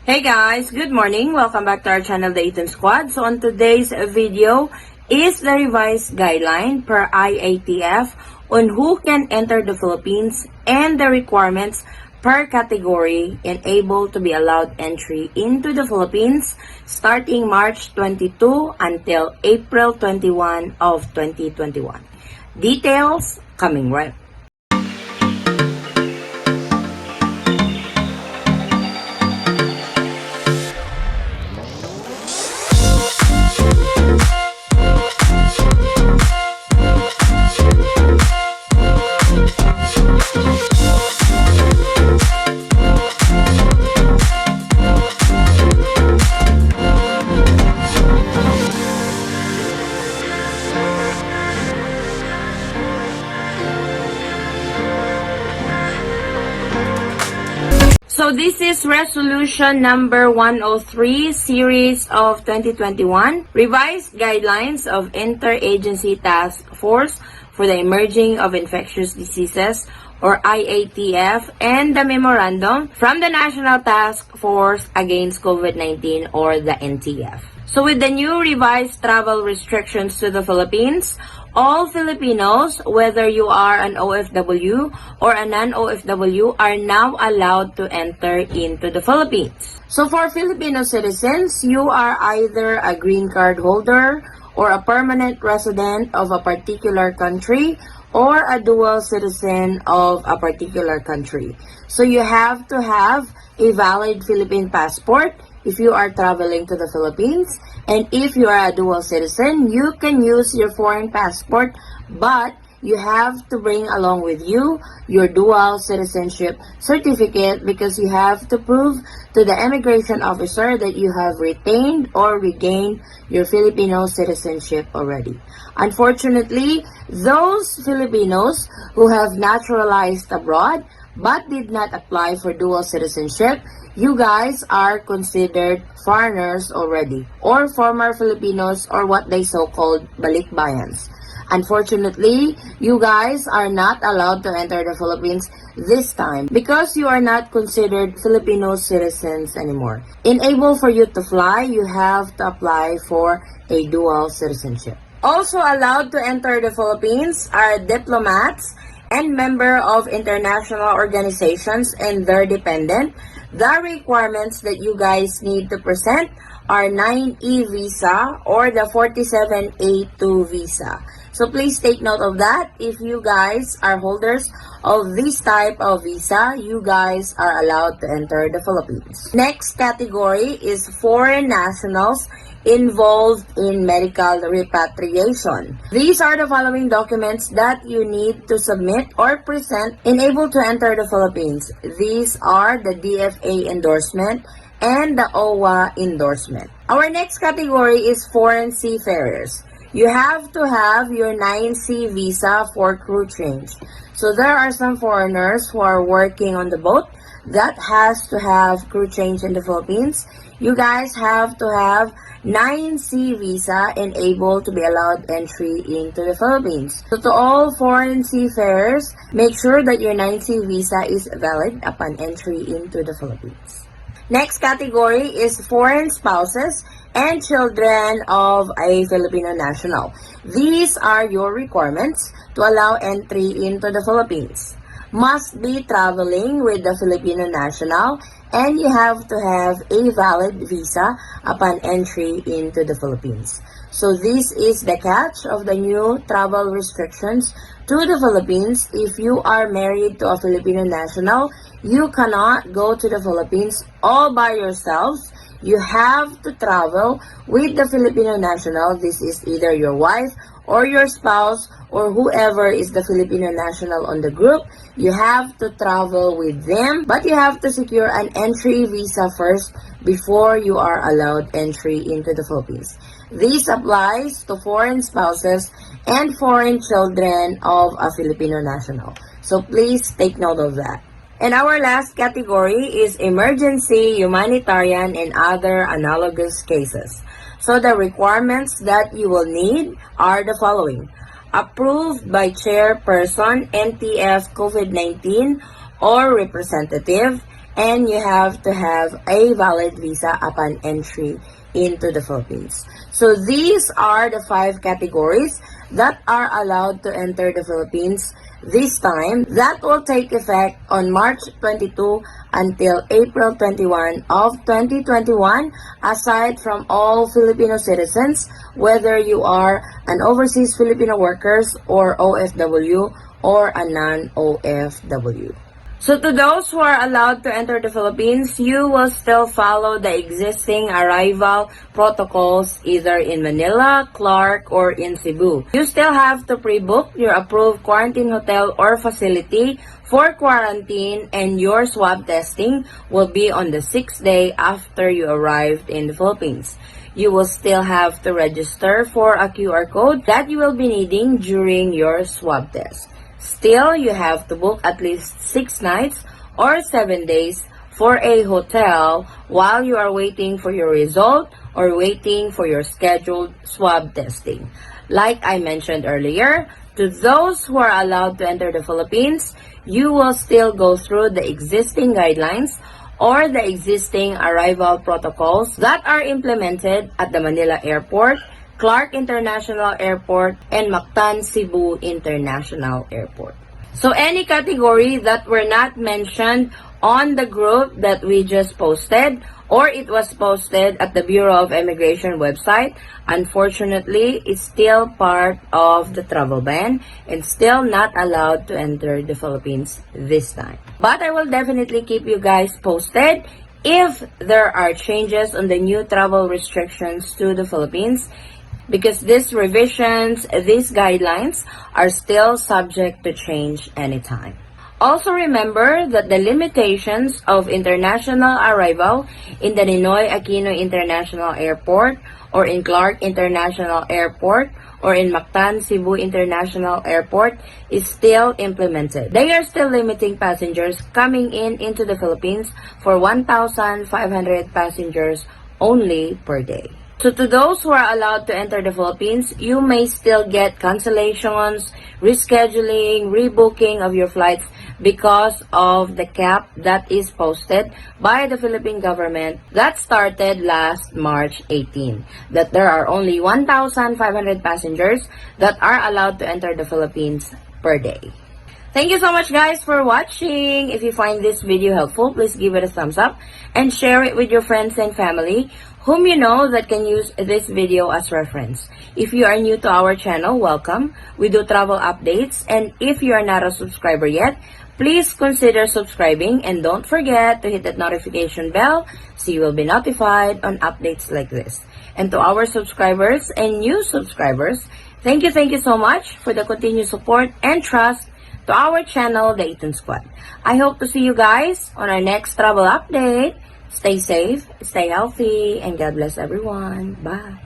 Hey guys, good morning. Welcome back to our channel, the INT'L Squad. So on today's video is the revised guideline per IATF on who can enter the Philippines and the requirements per category and able to be allowed entry into the Philippines starting March 22 until April 21 of 2021. Details coming right. So this is resolution number 103 series of 2021, revised guidelines of Interagency Task Force for the Emerging of Infectious Diseases or IATF and the memorandum from the National Task Force Against COVID-19 or the NTF. So with the new revised travel restrictions to the Philippines, all Filipinos, whether you are an OFW or a non-OFW, are now allowed to enter into the Philippines. So for Filipino citizens, you are either a green card holder or a permanent resident of a particular country or a dual citizen of a particular country. So you have to have a valid Philippine passport if you are traveling to the Philippines. And if you are a dual citizen, you can use your foreign passport, but you have to bring along with you your dual citizenship certificate because you have to prove to the immigration officer that you have retained or regained your Filipino citizenship already. Unfortunately, those Filipinos who have naturalized abroad but did not apply for dual citizenship, you guys are considered foreigners already, or former Filipinos, or what they so-called balikbayans. Unfortunately, you guys are not allowed to enter the Philippines this time because you are not considered Filipino citizens anymore. Unable for you to fly, you have to apply for a dual citizenship. Also allowed to enter the Philippines are diplomats and member of international organizations and their dependent. The requirements that you guys need to present are 9E visa or the 47A2 visa. So please take note of that. If you guys are holders of this type of visa, you guys are allowed to enter the Philippines. Next category is foreign nationals involved in medical repatriation. These are the following documents that you need to submit or present in able to enter the Philippines. These are the DFA endorsement and the OWA endorsement. Our next category is foreign seafarers. You have to have your 9C visa for crew change. So there are some foreigners who are working on the boat that has to have crew change in the Philippines. You guys have to have 9C visa and able to be allowed entry into the Philippines. So to all foreign seafarers, make sure that your 9C visa is valid upon entry into the Philippines. Next category is foreign spouses and children of a Filipino national. These are your requirements to allow entry into the Philippines. Must be traveling with the Filipino national and you have to have a valid visa upon entry into the Philippines. So this is the catch of the new travel restrictions to the Philippines. If you are married to a Filipino national, you cannot go to the Philippines all by yourselves. You have to travel with the Filipino national. This is either your wife or your spouse or whoever is the Filipino national on the group. You have to travel with them, but you have to secure an entry visa first before you are allowed entry into the Philippines. This applies to foreign spouses and foreign children of a Filipino national. So please take note of that. And our last category is emergency, humanitarian, and other analogous cases. So the requirements that you will need are the following. Approved by chairperson, NTF COVID-19 or representative, and you have to have a valid visa upon entry into the Philippines. So these are the 5 categories that are allowed to enter the Philippines this time. That will take effect on March 22 until April 21 of 2021, aside from all Filipino citizens, whether you are an overseas Filipino workers or OFW or a non-OFW. So to those who are allowed to enter the Philippines, you will still follow the existing arrival protocols either in Manila, Clark, or in Cebu. You still have to pre-book your approved quarantine hotel or facility for quarantine, and your swab testing will be on the 6th day after you arrived in the Philippines. You will still have to register for a QR code that you will be needing during your swab test. Still, you have to book at least 6 nights or 7 days for a hotel while you are waiting for your result or waiting for your scheduled swab testing. Like I mentioned earlier, to those who are allowed to enter the Philippines, you will still go through the existing guidelines or the existing arrival protocols that are implemented at the Manila Airport, Clark International Airport, and MACTAN Cebu International Airport. So any category that were not mentioned on the group that we just posted, or it was posted at the Bureau of Immigration website, unfortunately, is still part of the travel ban and still not allowed to enter the Philippines this time. But I will definitely keep you guys posted if there are changes on the new travel restrictions to the Philippines, because these revisions, these guidelines are still subject to change anytime. Also remember that the limitations of international arrival in the Ninoy Aquino International Airport or in Clark International Airport or in MACTAN Cebu International Airport is still implemented. They are still limiting passengers coming into the Philippines for 1,500 passengers only per day. So to those who are allowed to enter the Philippines, you may still get cancellations, rescheduling, rebooking of your flights because of the cap that is posted by the Philippine government that started last March 18, that there are only 1,500 passengers that are allowed to enter the Philippines per day. Thank you so much guys for watching. If you find this video helpful, please give it a thumbs up and share it with your friends and family whom you know that can use this video as reference. If you are new to our channel, welcome. We do travel updates, and if you are not a subscriber yet, please consider subscribing and don't forget to hit that notification bell so you will be notified on updates like this. And to our subscribers and new subscribers, thank you so much for the continued support and trust to our channel, the Eton Squad. I hope to see you guys on our next travel update. Stay safe, stay healthy, and God bless everyone. Bye.